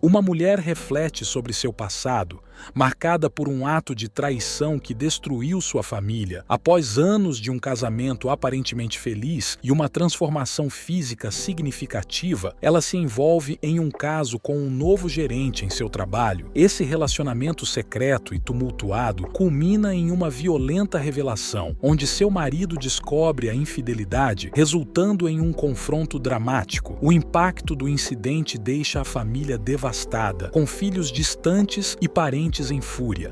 Uma mulher reflete sobre seu passado, marcada por um ato de traição que destruiu sua família. Após anos de um casamento aparentemente feliz e uma transformação física significativa, ela se envolve em um caso com um novo gerente em seu trabalho. Esse relacionamento secreto e tumultuado culmina em uma violenta revelação, onde seu marido descobre a infidelidade, resultando em um confronto dramático. O impacto do incidente deixa a família devastada, com filhos distantes e parentes em fúria.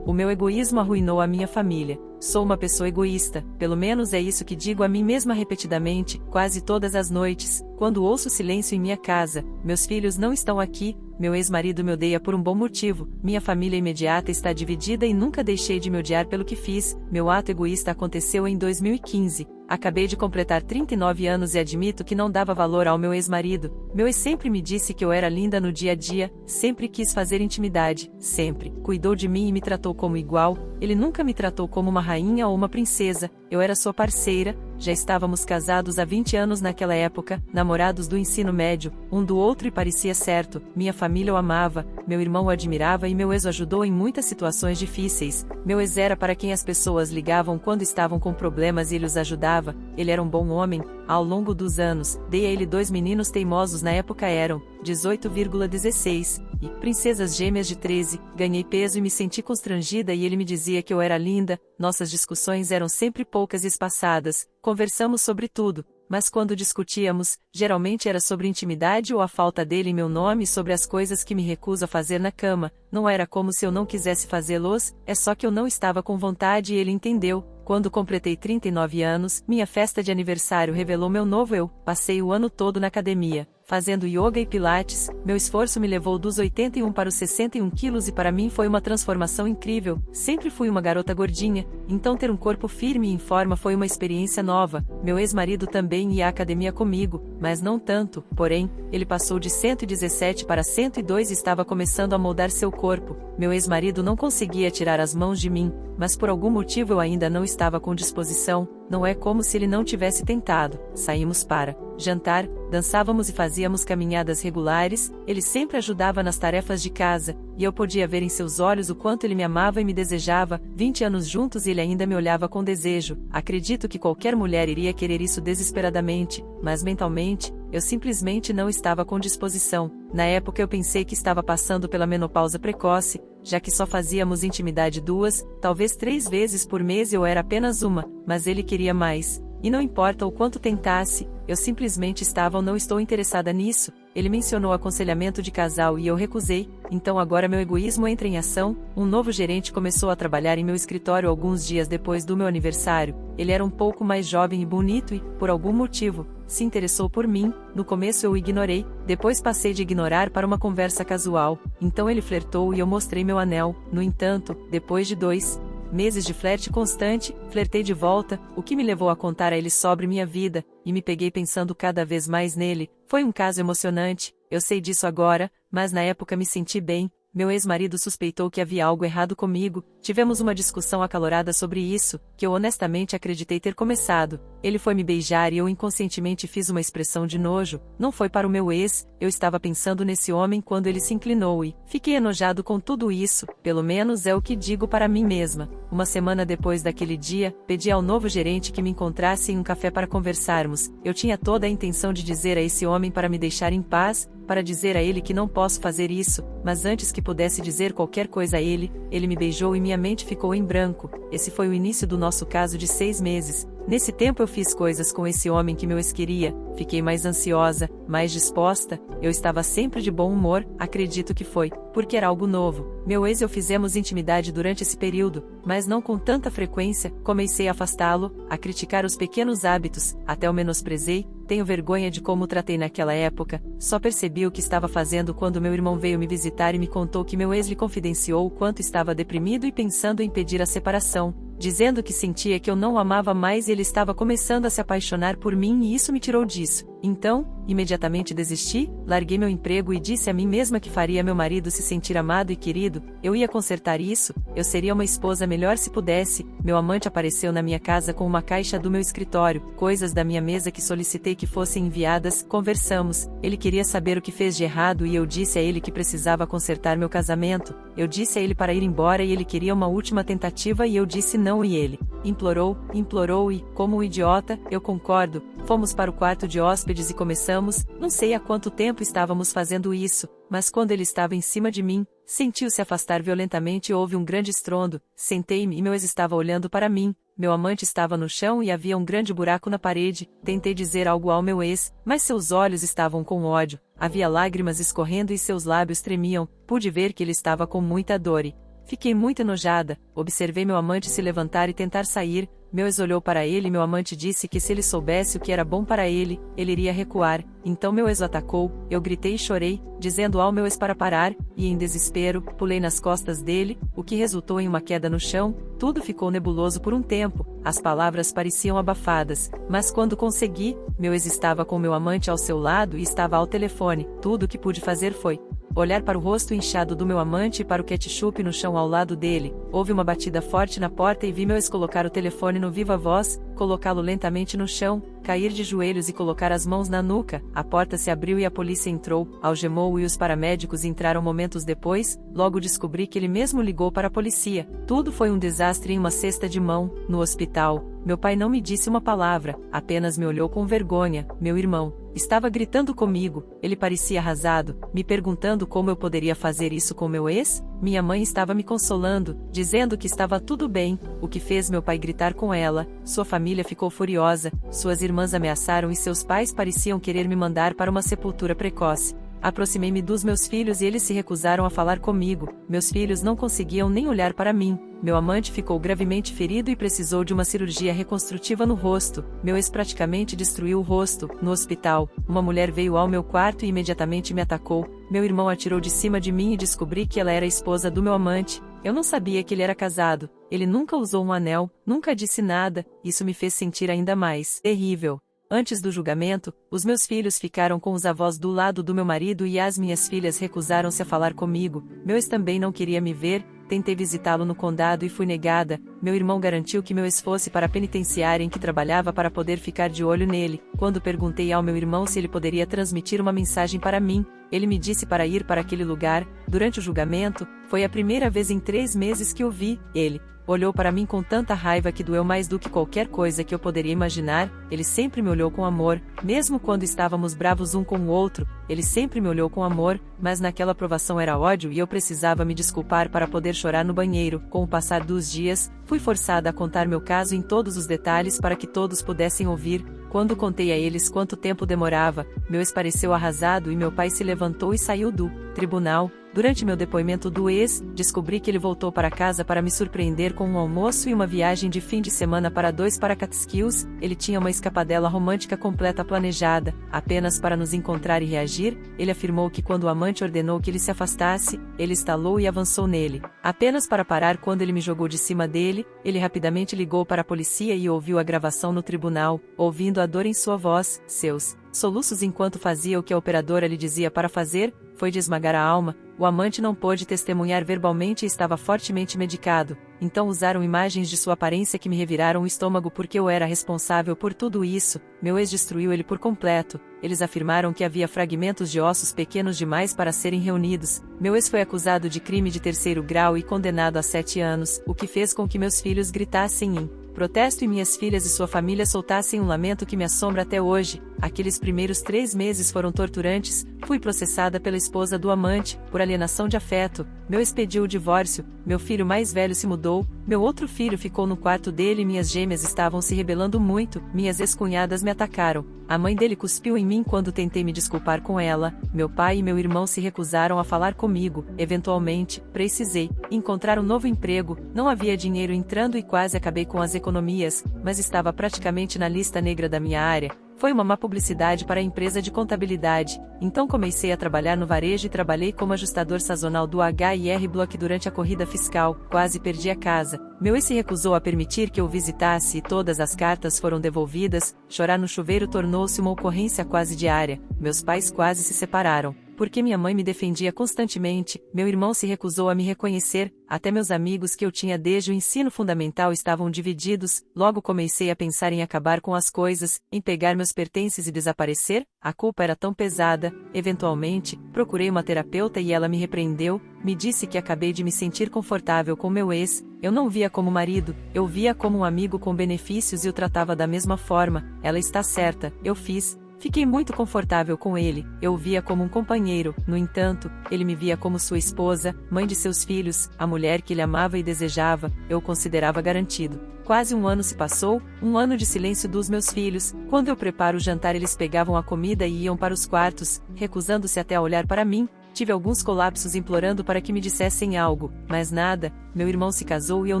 O meu egoísmo arruinou a minha família. Sou uma pessoa egoísta, pelo menos é isso que digo a mim mesma repetidamente, quase todas as noites, quando ouço silêncio em minha casa. Meus filhos não estão aqui, meu ex-marido me odeia por um bom motivo, minha família imediata está dividida e nunca deixei de me odiar pelo que fiz. Meu ato egoísta aconteceu em 2015. Acabei de completar 39 anos e admito que não dava valor ao meu ex-marido. Meu ex sempre me disse que eu era linda no dia a dia, sempre quis fazer intimidade, sempre. Cuidou de mim e me tratou como igual, ele nunca me tratou como uma rainha ou uma princesa, eu era sua parceira, já estávamos casados há 20 anos naquela época, namorados do ensino médio, um do outro e parecia certo, minha família o amava, meu irmão o admirava e meu ex o ajudou em muitas situações difíceis. Meu ex era para quem as pessoas ligavam quando estavam com problemas e ele os ajudava, ele era um bom homem. Ao longo dos anos, dei a ele 2 meninos teimosos, na época eram 18,16 e princesas gêmeas de 13, ganhei peso e me senti constrangida e ele me dizia que eu era linda, nossas discussões eram sempre poucas e espaçadas, conversamos sobre tudo, mas quando discutíamos, geralmente era sobre intimidade ou a falta dele em meu nome e sobre as coisas que me recuso a fazer na cama, não era como se eu não quisesse fazê-los, é só que eu não estava com vontade e ele entendeu. Quando completei 39 anos, minha festa de aniversário revelou meu novo eu. Passei o ano todo na academia, fazendo yoga e pilates. Meu esforço me levou dos 81 para os 61 quilos e para mim foi uma transformação incrível. Sempre fui uma garota gordinha, então ter um corpo firme e em forma foi uma experiência nova. Meu ex-marido também ia à academia comigo, mas não tanto. Porém, ele passou de 117 para 102 e estava começando a moldar seu corpo. Meu ex-marido não conseguia tirar as mãos de mim, mas por algum motivo eu ainda não estava com disposição. Não é como se ele não tivesse tentado. Saímos para jantar, dançávamos e fazíamos caminhadas regulares, ele sempre ajudava nas tarefas de casa, e eu podia ver em seus olhos o quanto ele me amava e me desejava. 20 anos juntos e ele ainda me olhava com desejo. Acredito que qualquer mulher iria querer isso desesperadamente, mas mentalmente, eu simplesmente não estava com disposição. Na época eu pensei que estava passando pela menopausa precoce, já que só fazíamos intimidade 2, talvez 3 vezes por mês e eu era apenas uma, mas ele queria mais. E não importa o quanto tentasse, eu simplesmente estava ou não estou interessada nisso. Ele mencionou aconselhamento de casal e eu recusei, então agora meu egoísmo entra em ação. Um novo gerente começou a trabalhar em meu escritório alguns dias depois do meu aniversário. Ele era um pouco mais jovem e bonito e, por algum motivo, se interessou por mim. No começo eu o ignorei, depois passei de ignorar para uma conversa casual. Então ele flertou e eu mostrei meu anel. No entanto, depois de 2 meses de flerte constante, flertei de volta, o que me levou a contar a ele sobre minha vida, e me peguei pensando cada vez mais nele. Foi um caso emocionante, eu sei disso agora, mas na época me senti bem. Meu ex-marido suspeitou que havia algo errado comigo, tivemos uma discussão acalorada sobre isso, que eu honestamente acreditei ter começado. Ele foi me beijar e eu inconscientemente fiz uma expressão de nojo, não foi para o meu ex, eu estava pensando nesse homem quando ele se inclinou e fiquei enojado com tudo isso, pelo menos é o que digo para mim mesma. Uma semana depois daquele dia, pedi ao novo gerente que me encontrasse em um café para conversarmos. Eu tinha toda a intenção de dizer a esse homem para me deixar em paz, para dizer a ele que não posso fazer isso, mas antes que pudesse dizer qualquer coisa a ele, ele me beijou e minha mente ficou em branco. Esse foi o início do nosso caso de 6 meses. Nesse tempo eu fiz coisas com esse homem que meu ex queria, fiquei mais ansiosa, mais disposta, eu estava sempre de bom humor, acredito que foi, porque era algo novo. Meu ex e eu fizemos intimidade durante esse período, mas não com tanta frequência, comecei a afastá-lo, a criticar os pequenos hábitos, até o menosprezei, tenho vergonha de como o tratei naquela época, só percebi o que estava fazendo quando meu irmão veio me visitar e me contou que meu ex lhe confidenciou o quanto estava deprimido e pensando em pedir a separação, dizendo que sentia que eu não o amava mais e ele estava começando a se apaixonar por mim e isso me tirou disso. Então, imediatamente desisti, larguei meu emprego e disse a mim mesma que faria meu marido se sentir amado e querido, eu ia consertar isso, eu seria uma esposa melhor se pudesse. Meu amante apareceu na minha casa com uma caixa do meu escritório, coisas da minha mesa que solicitei que fossem enviadas, conversamos, ele queria saber o que fez de errado e eu disse a ele que precisava consertar meu casamento, eu disse a ele para ir embora e ele queria uma última tentativa e eu disse não e ele implorou e, como um idiota, eu concordo, fomos para o quarto de hóspedes e começamos, não sei há quanto tempo estávamos fazendo isso, mas quando ele estava em cima de mim, sentiu-se afastar violentamente e houve um grande estrondo, sentei-me e meu ex estava olhando para mim, meu amante estava no chão e havia um grande buraco na parede, tentei dizer algo ao meu ex, mas seus olhos estavam com ódio, havia lágrimas escorrendo e seus lábios tremiam, pude ver que ele estava com muita dor e fiquei muito enojada, observei meu amante se levantar e tentar sair, meu ex olhou para ele e meu amante disse que se ele soubesse o que era bom para ele iria recuar, então meu ex o atacou, eu gritei e chorei, dizendo ao meu ex para parar, e em desespero, pulei nas costas dele, o que resultou em uma queda no chão, tudo ficou nebuloso por um tempo, as palavras pareciam abafadas, mas quando consegui, meu ex estava com meu amante ao seu lado e estava ao telefone, tudo o que pude fazer foi olhar para o rosto inchado do meu amante e para o ketchup no chão ao lado dele. Houve uma batida forte na porta e vi meu ex colocar o telefone no viva voz, colocá-lo lentamente no chão, cair de joelhos e colocar as mãos na nuca. A porta se abriu e a polícia entrou, algemou-o e os paramédicos entraram momentos depois. Logo descobri que ele mesmo ligou para a polícia. Tudo foi um desastre em uma cesta de mão. No hospital, meu pai não me disse uma palavra, apenas me olhou com vergonha. Meu irmão estava gritando comigo, ele parecia arrasado, me perguntando como eu poderia fazer isso com meu ex? Minha mãe estava me consolando, dizendo que estava tudo bem, o que fez meu pai gritar com ela, sua família ficou furiosa, suas irmãs ameaçaram e seus pais pareciam querer me mandar para uma sepultura precoce. Aproximei-me dos meus filhos e eles se recusaram a falar comigo, meus filhos não conseguiam nem olhar para mim, meu amante ficou gravemente ferido e precisou de uma cirurgia reconstrutiva no rosto, meu ex praticamente destruiu o rosto. No hospital, uma mulher veio ao meu quarto e imediatamente me atacou, meu irmão atirou de cima de mim e descobri que ela era a esposa do meu amante, eu não sabia que ele era casado, ele nunca usou um anel, nunca disse nada, isso me fez sentir ainda mais terrível. Antes do julgamento, os meus filhos ficaram com os avós do lado do meu marido e as minhas filhas recusaram-se a falar comigo, meu ex também não queria me ver, tentei visitá-lo no condado e fui negada, meu irmão garantiu que meu ex fosse para a penitenciária em que trabalhava para poder ficar de olho nele, quando perguntei ao meu irmão se ele poderia transmitir uma mensagem para mim, ele me disse para ir para aquele lugar. Durante o julgamento, foi a primeira vez em 3 meses que o vi, ele olhou para mim com tanta raiva que doeu mais do que qualquer coisa que eu poderia imaginar, ele sempre me olhou com amor, mesmo quando estávamos bravos um com o outro, ele sempre me olhou com amor, mas naquela provação era ódio e eu precisava me desculpar para poder chorar no banheiro. Com o passar dos dias, fui forçada a contar meu caso em todos os detalhes para que todos pudessem ouvir. Quando contei a eles quanto tempo demorava, meu ex pareceu arrasado e meu pai se levantou e saiu do tribunal. Durante meu depoimento do ex, descobri que ele voltou para casa para me surpreender com um almoço e uma viagem de fim de semana para 2 Catskills. Ele tinha uma escapadela romântica completa planejada, apenas para nos encontrar e reagir. Ele afirmou que quando o amante ordenou que ele se afastasse, ele estalou e avançou nele, apenas para parar quando ele me jogou de cima dele. Ele rapidamente ligou para a polícia e ouviu a gravação no tribunal, ouvindo a dor em sua voz, seus soluços enquanto fazia o que a operadora lhe dizia para fazer, foi de esmagar a alma. O amante não pôde testemunhar verbalmente e estava fortemente medicado, então usaram imagens de sua aparência que me reviraram o estômago porque eu era responsável por tudo isso. Meu ex destruiu ele por completo. Eles afirmaram que havia fragmentos de ossos pequenos demais para serem reunidos. Meu ex foi acusado de crime de 3º grau e condenado a 7 anos, o que fez com que meus filhos gritassem em protesto e minhas filhas e sua família soltassem um lamento que me assombra até hoje. Aqueles primeiros 3 meses foram torturantes. Fui processada pela esposa do amante, por alienação de afeto. Meu ex pediu o divórcio, meu filho mais velho se mudou, meu outro filho ficou no quarto dele e minhas gêmeas estavam se rebelando muito, minhas ex-cunhadas me atacaram. A mãe dele cuspiu em mim quando tentei me desculpar com ela, meu pai e meu irmão se recusaram a falar comigo. Eventualmente, precisei encontrar um novo emprego, não havia dinheiro entrando e quase acabei com as economias, mas estava praticamente na lista negra da minha área. Foi uma má publicidade para a empresa de contabilidade, então comecei a trabalhar no varejo e trabalhei como ajustador sazonal do H&R Block durante a corrida fiscal, quase perdi a casa. Meu ex se recusou a permitir que eu visitasse e todas as cartas foram devolvidas. Chorar no chuveiro tornou-se uma ocorrência quase diária. Meus pais quase se separaram. Porque minha mãe me defendia constantemente, meu irmão se recusou a me reconhecer, até meus amigos que eu tinha desde o ensino fundamental estavam divididos. Logo comecei a pensar em acabar com as coisas, em pegar meus pertences e desaparecer. A culpa era tão pesada. Eventualmente, procurei uma terapeuta e ela me repreendeu, me disse que acabei de me sentir confortável com meu ex. Eu não via como marido, eu via como um amigo com benefícios e o tratava da mesma forma. Ela está certa, eu fiz. Fiquei muito confortável com ele, eu o via como um companheiro. No entanto, ele me via como sua esposa, mãe de seus filhos, a mulher que ele amava e desejava. Eu o considerava garantido. Quase um ano se passou, um ano de silêncio dos meus filhos. Quando eu preparo o jantar, eles pegavam a comida e iam para os quartos, recusando-se até a olhar para mim. Tive alguns colapsos implorando para que me dissessem algo, mas nada. Meu irmão se casou e eu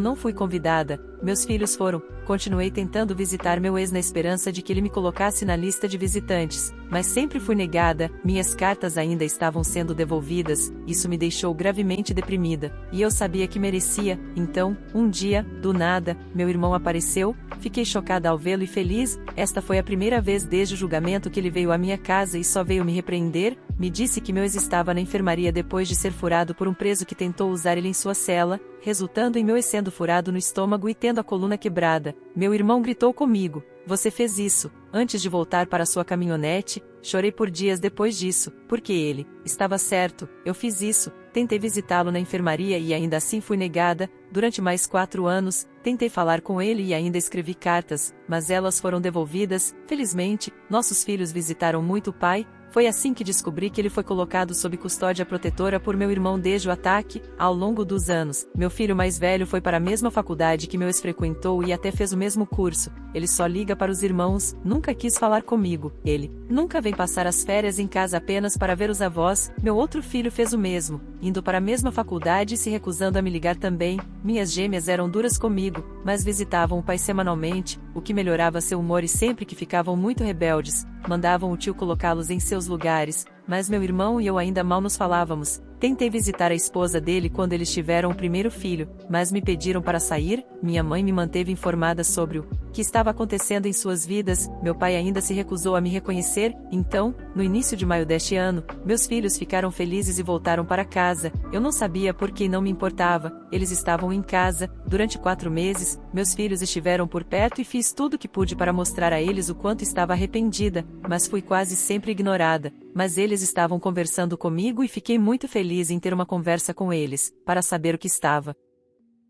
não fui convidada. Meus filhos foram. Continuei tentando visitar meu ex na esperança de que ele me colocasse na lista de visitantes, mas sempre fui negada. Minhas cartas ainda estavam sendo devolvidas. Isso me deixou gravemente deprimida, e eu sabia que merecia. Então, um dia, do nada, meu irmão apareceu. Fiquei chocada ao vê-lo e feliz. Esta foi a primeira vez desde o julgamento que ele veio à minha casa e só veio me repreender. Me disse que meu ex estava na enfermaria depois de ser furado por um preso que tentou usar ele em sua cela, resultando em meu ex sendo furado no estômago e tendo a coluna quebrada. Meu irmão gritou comigo: "Você fez isso, antes de voltar para sua caminhonete?" Chorei por dias depois disso, porque ele estava certo. Eu fiz isso, tentei visitá-lo na enfermaria e ainda assim fui negada. Durante mais 4 anos, tentei falar com ele e ainda escrevi cartas, mas elas foram devolvidas. Felizmente, nossos filhos visitaram muito o pai. Foi assim que descobri que ele foi colocado sob custódia protetora por meu irmão desde o ataque. Ao longo dos anos, meu filho mais velho foi para a mesma faculdade que meu ex frequentou e até fez o mesmo curso. Ele só liga para os irmãos, nunca quis falar comigo. Ele nunca vem passar as férias em casa apenas para ver os avós. Meu outro filho fez o mesmo, indo para a mesma faculdade e se recusando a me ligar também. Minhas gêmeas eram duras comigo, mas visitavam o pai semanalmente, o que melhorava seu humor, e sempre que ficavam muito rebeldes, mandavam o tio colocá-los em seus lugares, mas meu irmão e eu ainda mal nos falávamos. Tentei visitar a esposa dele quando eles tiveram o primeiro filho, mas me pediram para sair. Minha mãe me manteve informada sobre o que estava acontecendo em suas vidas. Meu pai ainda se recusou a me reconhecer. Então, no início de maio deste ano, meus filhos ficaram felizes e voltaram para casa. Eu não sabia por que não me importava. Eles estavam em casa. Durante 4 meses, meus filhos estiveram por perto e fiz tudo o que pude para mostrar a eles o quanto estava arrependida, mas fui quase sempre ignorada. Mas eles estavam conversando comigo e fiquei muito feliz em ter uma conversa com eles, para saber o que estava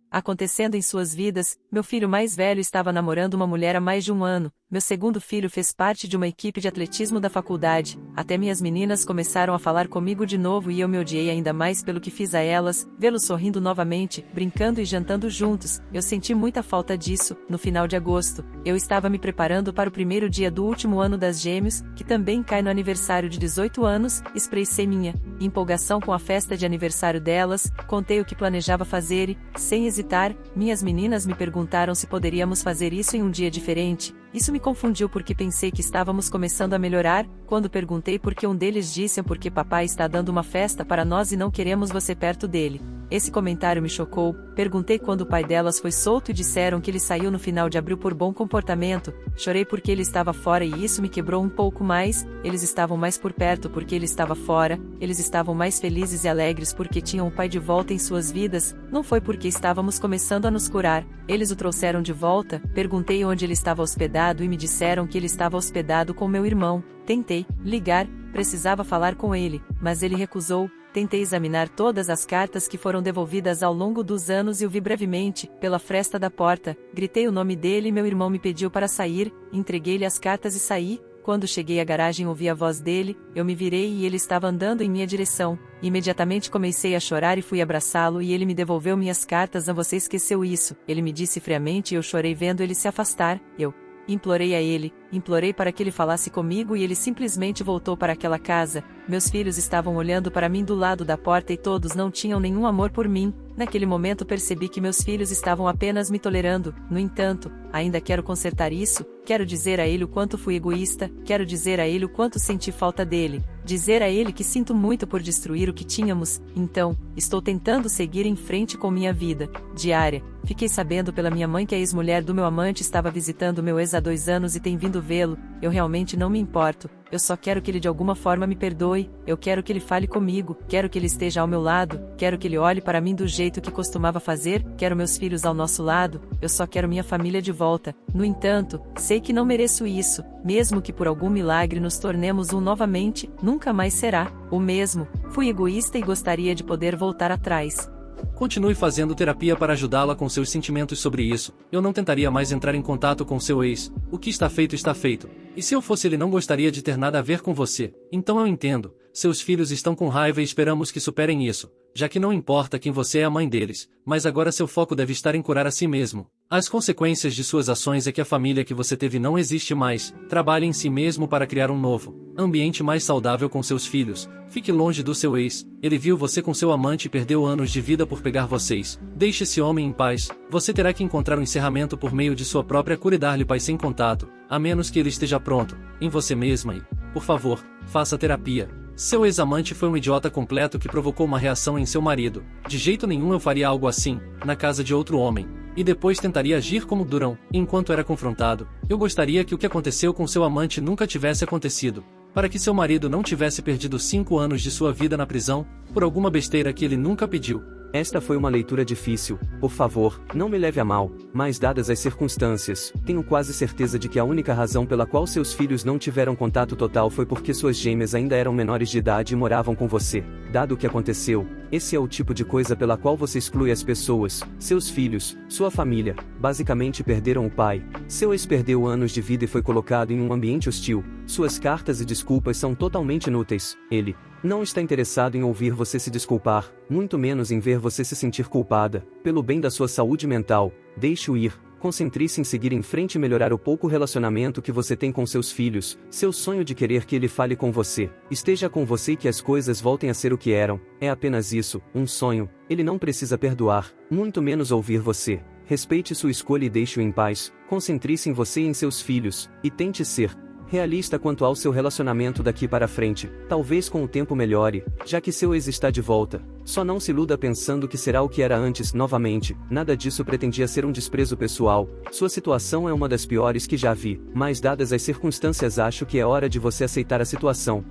acontecendo em suas vidas. Meu filho mais velho estava namorando uma mulher há mais de 1 ano. Meu segundo filho fez parte de uma equipe de atletismo da faculdade. Até minhas meninas começaram a falar comigo de novo e eu me odiei ainda mais pelo que fiz a elas. Vê-los sorrindo novamente, brincando e jantando juntos, eu senti muita falta disso. No final de agosto, eu estava me preparando para o primeiro dia do último ano das gêmeos, que também cai no aniversário de 18 anos. Expressei minha empolgação com a festa de aniversário delas, contei o que planejava fazer e, sem hesitar, minhas meninas me perguntaram se poderíamos fazer isso em um dia diferente. Isso me confundiu porque pensei que estávamos começando a melhorar. Quando perguntei por que, um deles disse: "Porque papai está dando uma festa para nós e não queremos você perto dele." Esse comentário me chocou. Perguntei quando o pai delas foi solto e disseram que ele saiu no final de abril por bom comportamento. Chorei porque ele estava fora e isso me quebrou um pouco mais. Eles estavam mais por perto porque ele estava fora. Eles estavam mais felizes e alegres porque tinham o pai de volta em suas vidas. Não foi porque estávamos começando a nos curar. Eles o trouxeram de volta. Perguntei onde ele estava hospedado e me disseram que ele estava hospedado com meu irmão. Tentei ligar, precisava falar com ele, mas ele recusou. Tentei examinar todas as cartas que foram devolvidas ao longo dos anos e o vi brevemente, pela fresta da porta. Gritei o nome dele e meu irmão me pediu para sair. Entreguei-lhe as cartas e saí. Quando cheguei à garagem ouvi a voz dele, eu me virei e ele estava andando em minha direção. Imediatamente comecei a chorar e fui abraçá-lo e ele me devolveu minhas cartas. "Não, você esqueceu isso", ele me disse friamente, e eu chorei vendo ele se afastar. Eu implorei a ele, implorei para que ele falasse comigo e ele simplesmente voltou para aquela casa. Meus filhos estavam olhando para mim do lado da porta e todos não tinham nenhum amor por mim. Naquele momento percebi que meus filhos estavam apenas me tolerando. No entanto, ainda quero consertar isso, quero dizer a ele o quanto fui egoísta, quero dizer a ele o quanto senti falta dele, dizer a ele que sinto muito por destruir o que tínhamos. Então, estou tentando seguir em frente com minha vida diária. Fiquei sabendo pela minha mãe que a ex-mulher do meu amante estava visitando meu ex há 2 anos e tem vindo vê-lo. Eu realmente não me importo. Eu só quero que ele de alguma forma me perdoe, eu quero que ele fale comigo, quero que ele esteja ao meu lado, quero que ele olhe para mim do jeito que costumava fazer, quero meus filhos ao nosso lado, eu só quero minha família de volta. No entanto, sei que não mereço isso, mesmo que por algum milagre nos tornemos um novamente, nunca mais será o mesmo. Fui egoísta e gostaria de poder voltar atrás. Continue fazendo terapia para ajudá-la com seus sentimentos sobre isso. Eu não tentaria mais entrar em contato com seu ex. O que está feito está feito. E se eu fosse ele não gostaria de ter nada a ver com você. Então eu entendo. Seus filhos estão com raiva e esperamos que superem isso, já que não importa quem você é a mãe deles, mas agora seu foco deve estar em curar a si mesmo. As consequências de suas ações é que a família que você teve não existe mais. Trabalhe em si mesmo para criar um novo ambiente mais saudável com seus filhos. Fique longe do seu ex. Ele viu você com seu amante e perdeu anos de vida por pegar vocês. Deixe esse homem em paz. Você terá que encontrar um encerramento por meio de sua própria cura e dar-lhe paz sem contato, a menos que ele esteja pronto, em você mesma e, por favor, faça terapia. Seu ex-amante foi um idiota completo que provocou uma reação em seu marido. De jeito nenhum eu faria algo assim, na casa de outro homem. E depois tentaria agir como Durão, enquanto era confrontado. Eu gostaria que o que aconteceu com seu amante nunca tivesse acontecido, para que seu marido não tivesse perdido 5 anos de sua vida na prisão, por alguma besteira que ele nunca pediu. Esta foi uma leitura difícil, por favor, não me leve a mal, mas dadas as circunstâncias, tenho quase certeza de que a única razão pela qual seus filhos não tiveram contato total foi porque suas gêmeas ainda eram menores de idade e moravam com você. Dado o que aconteceu, esse é o tipo de coisa pela qual você exclui as pessoas, seus filhos, sua família, basicamente perderam o pai. Seu ex perdeu anos de vida e foi colocado em um ambiente hostil, suas cartas e desculpas são totalmente inúteis, ele não está interessado em ouvir você se desculpar, muito menos em ver você se sentir culpada. Pelo bem da sua saúde mental, deixe-o ir, concentre-se em seguir em frente e melhorar o pouco relacionamento que você tem com seus filhos, seu sonho de querer que ele fale com você, esteja com você e que as coisas voltem a ser o que eram, é apenas isso, um sonho. Ele não precisa perdoar, muito menos ouvir você. Respeite sua escolha e deixe-o em paz, concentre-se em você e em seus filhos, e tente ser realista quanto ao seu relacionamento daqui para frente. Talvez com o tempo melhore, já que seu ex está de volta. Só não se iluda pensando que será o que era antes novamente. Nada disso pretendia ser um desprezo pessoal. Sua situação é uma das piores que já vi, mas dadas as circunstâncias acho que é hora de você aceitar a situação.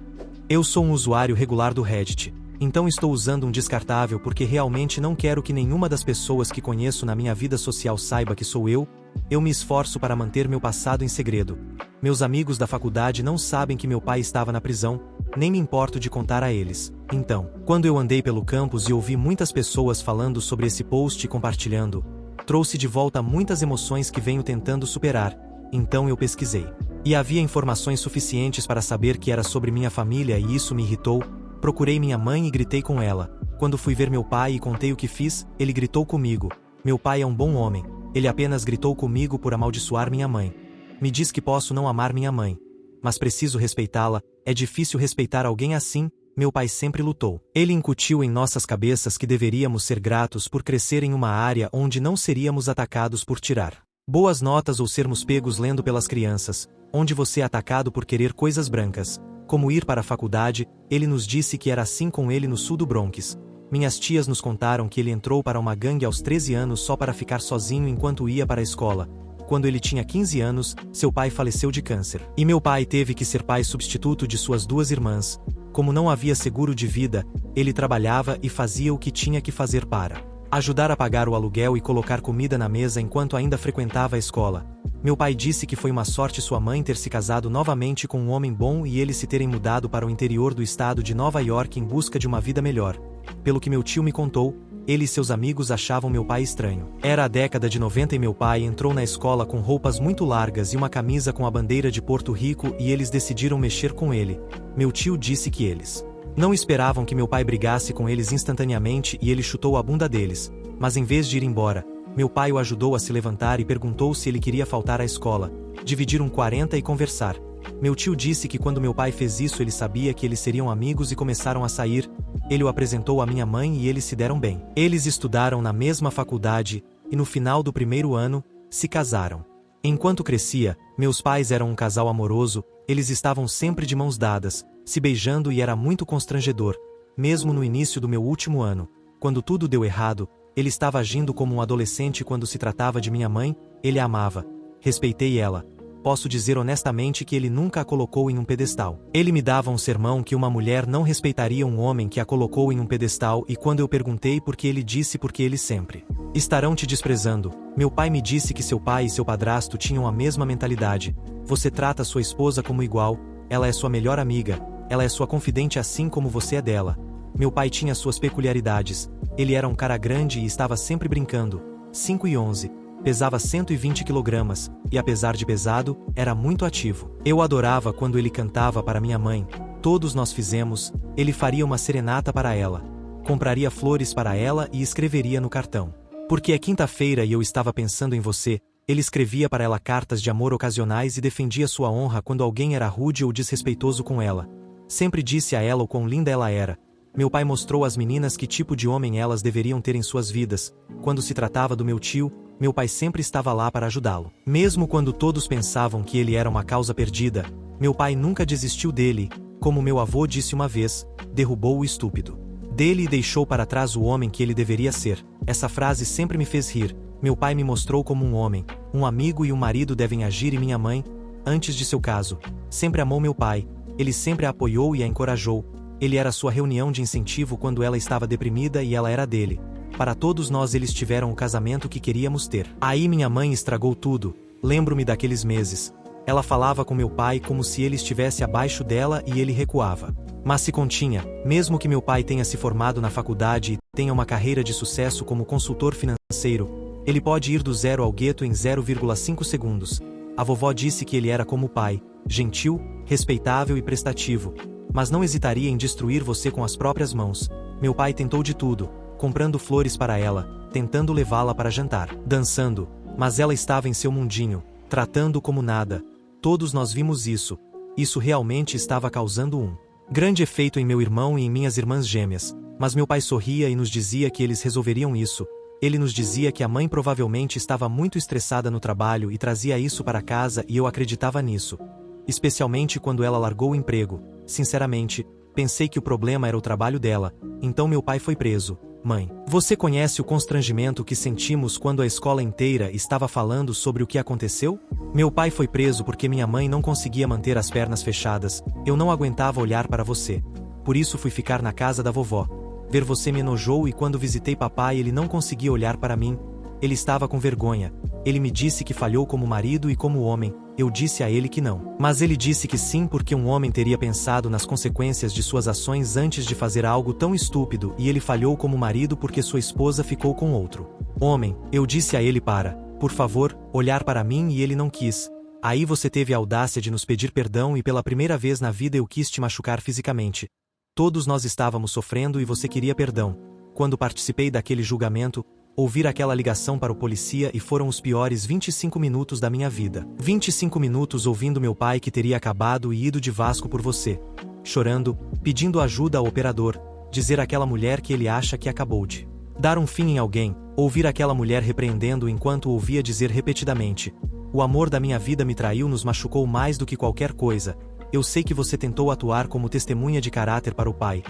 Eu sou um usuário regular do Reddit, então estou usando um descartável porque realmente não quero que nenhuma das pessoas que conheço na minha vida social saiba que sou eu. Eu me esforço para manter meu passado em segredo. Meus amigos da faculdade não sabem que meu pai estava na prisão, nem me importo de contar a eles. Então, quando eu andei pelo campus e ouvi muitas pessoas falando sobre esse post e compartilhando, trouxe de volta muitas emoções que venho tentando superar. Então eu pesquisei. E havia informações suficientes para saber que era sobre minha família e isso me irritou. Procurei minha mãe e gritei com ela. Quando fui ver meu pai e contei o que fiz, ele gritou comigo. Meu pai é um bom homem. Ele apenas gritou comigo por amaldiçoar minha mãe. Me diz que posso não amar minha mãe, mas preciso respeitá-la. É difícil respeitar alguém assim. Meu pai sempre lutou. Ele incutiu em nossas cabeças que deveríamos ser gratos por crescer em uma área onde não seríamos atacados por tirar boas notas ou sermos pegos lendo pelas crianças, onde você é atacado por querer coisas brancas, como ir para a faculdade. Ele nos disse que era assim com ele no sul do Bronx. Minhas tias nos contaram que ele entrou para uma gangue aos 13 anos só para ficar sozinho enquanto ia para a escola. Quando ele tinha 15 anos, seu pai faleceu de câncer. E meu pai teve que ser pai substituto de suas 2 irmãs. Como não havia seguro de vida, ele trabalhava e fazia o que tinha que fazer para ajudar a pagar o aluguel e colocar comida na mesa enquanto ainda frequentava a escola. Meu pai disse que foi uma sorte sua mãe ter se casado novamente com um homem bom e eles se terem mudado para o interior do estado de Nova York em busca de uma vida melhor. Pelo que meu tio me contou, ele e seus amigos achavam meu pai estranho. Era a década de 90 e meu pai entrou na escola com roupas muito largas e uma camisa com a bandeira de Porto Rico e eles decidiram mexer com ele. Meu tio disse que eles não esperavam que meu pai brigasse com eles instantaneamente e ele chutou a bunda deles. Mas em vez de ir embora, meu pai o ajudou a se levantar e perguntou se ele queria faltar à escola. Dividiram 40 e conversar. Meu tio disse que quando meu pai fez isso ele sabia que eles seriam amigos e começaram a sair. ele o apresentou à minha mãe e eles se deram bem. Eles estudaram na mesma faculdade e no final do primeiro ano, se casaram. Enquanto crescia, meus pais eram um casal amoroso, eles estavam sempre de mãos dadas, se beijando e era muito constrangedor. Mesmo no início do meu último ano, quando tudo deu errado, ele estava agindo como um adolescente quando se tratava de minha mãe, ele a amava. Respeitei ela. Posso dizer honestamente que ele nunca a colocou em um pedestal. Ele me dava um sermão que uma mulher não respeitaria um homem que a colocou em um pedestal e quando eu perguntei por que ele disse porque eles sempre estarão te desprezando. Meu pai me disse que seu pai e seu padrasto tinham a mesma mentalidade. Você trata sua esposa como igual, ela é sua melhor amiga, ela é sua confidente assim como você é dela. Meu pai tinha suas peculiaridades. Ele era um cara grande e estava sempre brincando. 5 e 11. Pesava 120 kg, e apesar de pesado, era muito ativo. Eu adorava quando ele cantava para minha mãe. Todos nós fizemos, ele faria uma serenata para ela. Compraria flores para ela e escreveria no cartão. Porque é quinta-feira e eu estava pensando em você, ele escrevia para ela cartas de amor ocasionais e defendia sua honra quando alguém era rude ou desrespeitoso com ela. Sempre disse a ela o quão linda ela era. Meu pai mostrou às meninas que tipo de homem elas deveriam ter em suas vidas. Quando se tratava do meu tio, meu pai sempre estava lá para ajudá-lo. Mesmo quando todos pensavam que ele era uma causa perdida, meu pai nunca desistiu dele, como meu avô disse uma vez, derrubou o estúpido dele e deixou para trás o homem que ele deveria ser. Essa frase sempre me fez rir. Meu pai me mostrou como um homem, um amigo e um marido devem agir e minha mãe, antes de seu caso, sempre amou meu pai. Ele sempre a apoiou e a encorajou. Ele era sua reunião de incentivo quando ela estava deprimida e ela era dele. Para todos nós eles tiveram o casamento que queríamos ter. Aí minha mãe estragou tudo. Lembro-me daqueles meses. Ela falava com meu pai como se ele estivesse abaixo dela e ele recuava. Mas se continha, mesmo que meu pai tenha se formado na faculdade e tenha uma carreira de sucesso como consultor financeiro, ele pode ir do zero ao gueto em 0,5 segundos. A vovó disse que ele era como o pai, gentil, respeitável e prestativo. Mas não hesitaria em destruir você com as próprias mãos. Meu pai tentou de tudo, comprando flores para ela, tentando levá-la para jantar, dançando, mas ela estava em seu mundinho, tratando como nada. Todos nós vimos isso. Isso realmente estava causando um grande efeito em meu irmão e em minhas irmãs gêmeas. Mas meu pai sorria e nos dizia que eles resolveriam isso. Ele nos dizia que a mãe provavelmente estava muito estressada no trabalho e trazia isso para casa e eu acreditava nisso. Especialmente quando ela largou o emprego. Sinceramente, pensei que o problema era o trabalho dela, então meu pai foi preso. Mãe, você conhece o constrangimento que sentimos quando a escola inteira estava falando sobre o que aconteceu? Meu pai foi preso porque minha mãe não conseguia manter as pernas fechadas, eu não aguentava olhar para você. Por isso fui ficar na casa da vovó. Ver você me enojou e quando visitei papai ele não conseguia olhar para mim. Ele estava com vergonha. Ele me disse que falhou como marido e como homem. Eu disse a ele que não. Mas ele disse que sim porque um homem teria pensado nas consequências de suas ações antes de fazer algo tão estúpido e ele falhou como marido porque sua esposa ficou com outro homem. Eu disse a ele para, por favor, olhar para mim e ele não quis. Aí você teve a audácia de nos pedir perdão e pela primeira vez na vida eu quis te machucar fisicamente. Todos nós estávamos sofrendo e você queria perdão. Quando participei daquele julgamento, ouvir aquela ligação para o polícia e foram os piores 25 minutos da minha vida. 25 minutos ouvindo meu pai que teria acabado e ido de Vasco por você. Chorando, pedindo ajuda ao operador, dizer àquela mulher que ele acha que acabou de dar um fim em alguém, ouvir aquela mulher repreendendo enquanto ouvia dizer repetidamente: o amor da minha vida me traiu, nos machucou mais do que qualquer coisa. Eu sei que você tentou atuar como testemunha de caráter para o pai.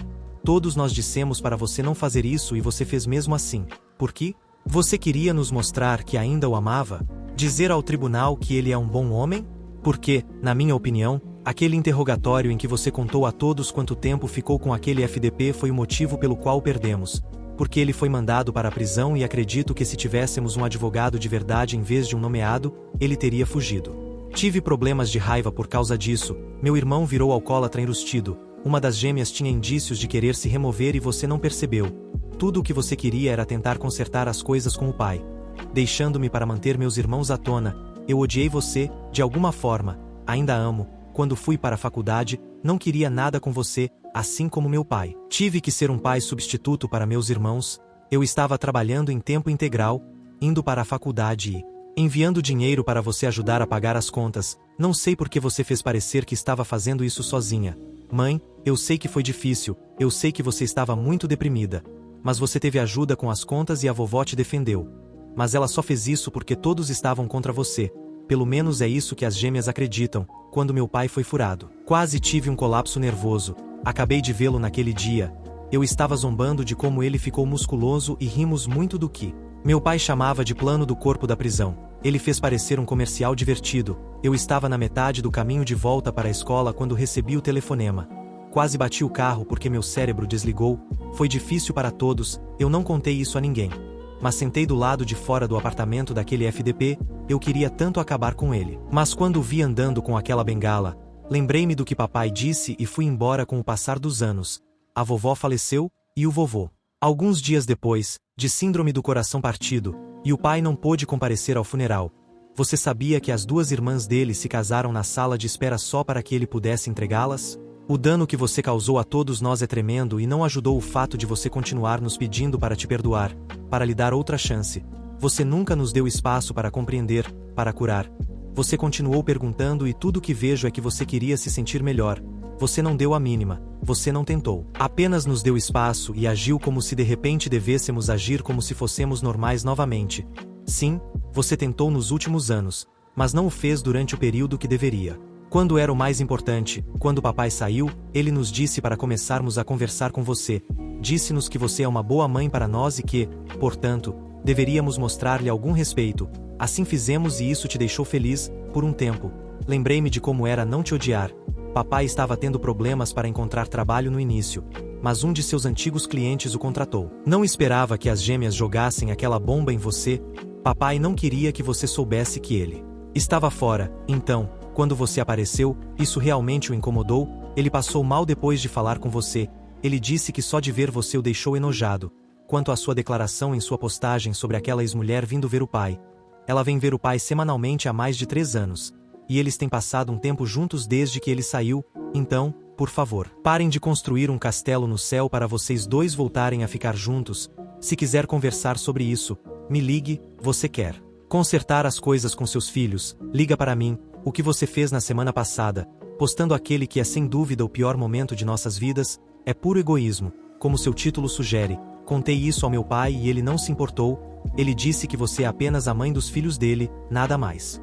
Todos nós dissemos para você não fazer isso e você fez mesmo assim. Por quê? Você queria nos mostrar que ainda o amava? Dizer ao tribunal que ele é um bom homem? Porque, na minha opinião, aquele interrogatório em que você contou a todos quanto tempo ficou com aquele FDP foi o motivo pelo qual perdemos. Porque ele foi mandado para a prisão e acredito que se tivéssemos um advogado de verdade em vez de um nomeado, ele teria fugido. Tive problemas de raiva por causa disso. Meu irmão virou alcoólatra enrustido. Uma das gêmeas tinha indícios de querer se remover e você não percebeu. Tudo o que você queria era tentar consertar as coisas com o pai. Deixando-me para manter meus irmãos à tona. Eu odiei você, de alguma forma. Ainda amo. Quando fui para a faculdade, não queria nada com você, assim como meu pai. Tive que ser um pai substituto para meus irmãos. Eu estava trabalhando em tempo integral, indo para a faculdade e enviando dinheiro para você ajudar a pagar as contas. Não sei por que você fez parecer que estava fazendo isso sozinha. Mãe, eu sei que foi difícil, eu sei que você estava muito deprimida. Mas você teve ajuda com as contas e a vovó te defendeu. Mas ela só fez isso porque todos estavam contra você. Pelo menos é isso que as gêmeas acreditam. Quando meu pai foi furado, quase tive um colapso nervoso. Acabei de vê-lo naquele dia. Eu estava zombando de como ele ficou musculoso e rimos muito do que meu pai chamava de plano do corpo da prisão. Ele fez parecer um comercial divertido. Eu estava na metade do caminho de volta para a escola quando recebi o telefonema. Quase bati o carro porque meu cérebro desligou. Foi difícil para todos, eu não contei isso a ninguém. Mas sentei do lado de fora do apartamento daquele FDP, eu queria tanto acabar com ele. Mas quando o vi andando com aquela bengala, lembrei-me do que papai disse e fui embora com o passar dos anos. A vovó faleceu, e o vovô. Alguns dias depois, de síndrome do coração partido, e o pai não pôde comparecer ao funeral. Você sabia que as duas irmãs dele se casaram na sala de espera só para que ele pudesse entregá-las? O dano que você causou a todos nós é tremendo e não ajudou o fato de você continuar nos pedindo para te perdoar, para lhe dar outra chance. Você nunca nos deu espaço para compreender, para curar. Você continuou perguntando e tudo que vejo é que você queria se sentir melhor. Você não deu a mínima, você não tentou. Apenas nos deu espaço e agiu como se de repente devêssemos agir como se fossemos normais novamente. Sim, você tentou nos últimos anos, mas não o fez durante o período que deveria. Quando era o mais importante, quando papai saiu, ele nos disse para começarmos a conversar com você. Disse-nos que você é uma boa mãe para nós e que, portanto, deveríamos mostrar-lhe algum respeito. Assim fizemos e isso te deixou feliz, por um tempo. Lembrei-me de como era não te odiar. Papai estava tendo problemas para encontrar trabalho no início, mas um de seus antigos clientes o contratou. Não esperava que as gêmeas jogassem aquela bomba em você. Papai não queria que você soubesse que ele estava fora, então, quando você apareceu, isso realmente o incomodou. Ele passou mal depois de falar com você. Ele disse que só de ver você o deixou enojado. Quanto à sua declaração em sua postagem sobre aquela ex-mulher vindo ver o pai. Ela vem ver o pai semanalmente há mais de 3 anos. E eles têm passado um tempo juntos desde que ele saiu, então, por favor, parem de construir um castelo no céu para vocês dois voltarem a ficar juntos. Se quiser conversar sobre isso, me ligue. Você quer consertar as coisas com seus filhos, liga para mim. O que você fez na semana passada, postando aquele que é sem dúvida o pior momento de nossas vidas, é puro egoísmo, como seu título sugere. Contei isso ao meu pai e ele não se importou. Ele disse que você é apenas a mãe dos filhos dele, nada mais.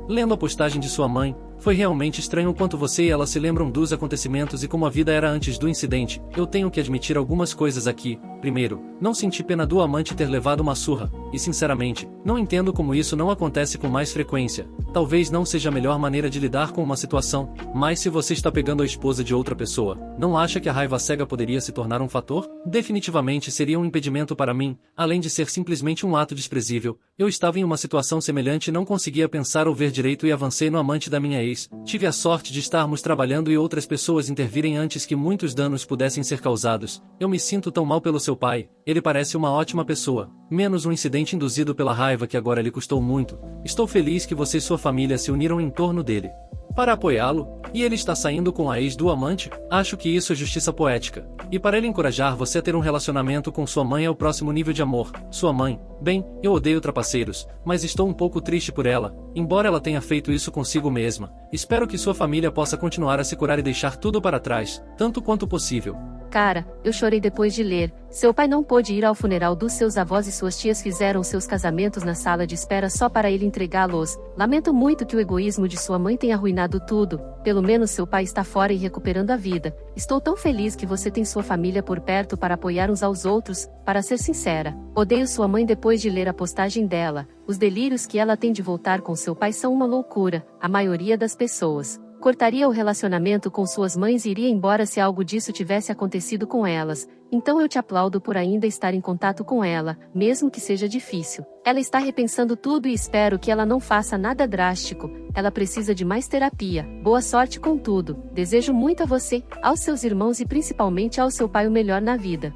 Lendo a postagem de sua mãe, foi realmente estranho o quanto você e ela se lembram dos acontecimentos e como a vida era antes do incidente. Eu tenho que admitir algumas coisas aqui. Primeiro, não senti pena do amante ter levado uma surra, e sinceramente, não entendo como isso não acontece com mais frequência. Talvez não seja a melhor maneira de lidar com uma situação, mas se você está pegando a esposa de outra pessoa, não acha que a raiva cega poderia se tornar um fator? Definitivamente seria um impedimento para mim, além de ser simplesmente um ato desprezível. Eu estava em uma situação semelhante e não conseguia pensar ou ver direito e avancei no amante da minha ex. Tive a sorte de estarmos trabalhando e outras pessoas intervirem antes que muitos danos pudessem ser causados. Eu me sinto tão mal pelo seu pai, ele parece uma ótima pessoa. Menos um incidente induzido pela raiva que agora lhe custou muito. Estou feliz que você e sua família se uniram em torno dele para apoiá-lo, e ele está saindo com a ex do amante. Acho que isso é justiça poética. E para ele encorajar você a ter um relacionamento com sua mãe é o próximo nível de amor. Sua mãe, bem, eu odeio trapaceiros, mas estou um pouco triste por ela, embora ela tenha feito isso consigo mesma. Espero que sua família possa continuar a se curar e deixar tudo para trás, tanto quanto possível. Cara, eu chorei depois de ler. Seu pai não pôde ir ao funeral dos seus avós e suas tias fizeram seus casamentos na sala de espera só para ele entregá-los. Lamento muito que o egoísmo de sua mãe tenha arruinado tudo. Pelo menos seu pai está fora e recuperando a vida. Estou tão feliz que você tem sua família por perto para apoiar uns aos outros. Para ser sincera, odeio sua mãe depois de ler a postagem dela. Os delírios que ela tem de voltar com seu pai são uma loucura. A maioria das pessoas cortaria o relacionamento com suas mães e iria embora se algo disso tivesse acontecido com elas. Então eu te aplaudo por ainda estar em contato com ela, mesmo que seja difícil. Ela está repensando tudo e espero que ela não faça nada drástico. Ela precisa de mais terapia. Boa sorte com tudo. Desejo muito a você, aos seus irmãos e principalmente ao seu pai o melhor na vida.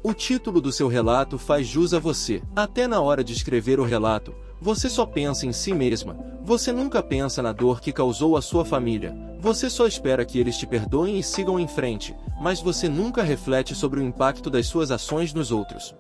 O título do seu relato faz jus a você. Até na hora de escrever o relato, você só pensa em si mesma. Você nunca pensa na dor que causou à sua família. Você só espera que eles te perdoem e sigam em frente, mas você nunca reflete sobre o impacto das suas ações nos outros.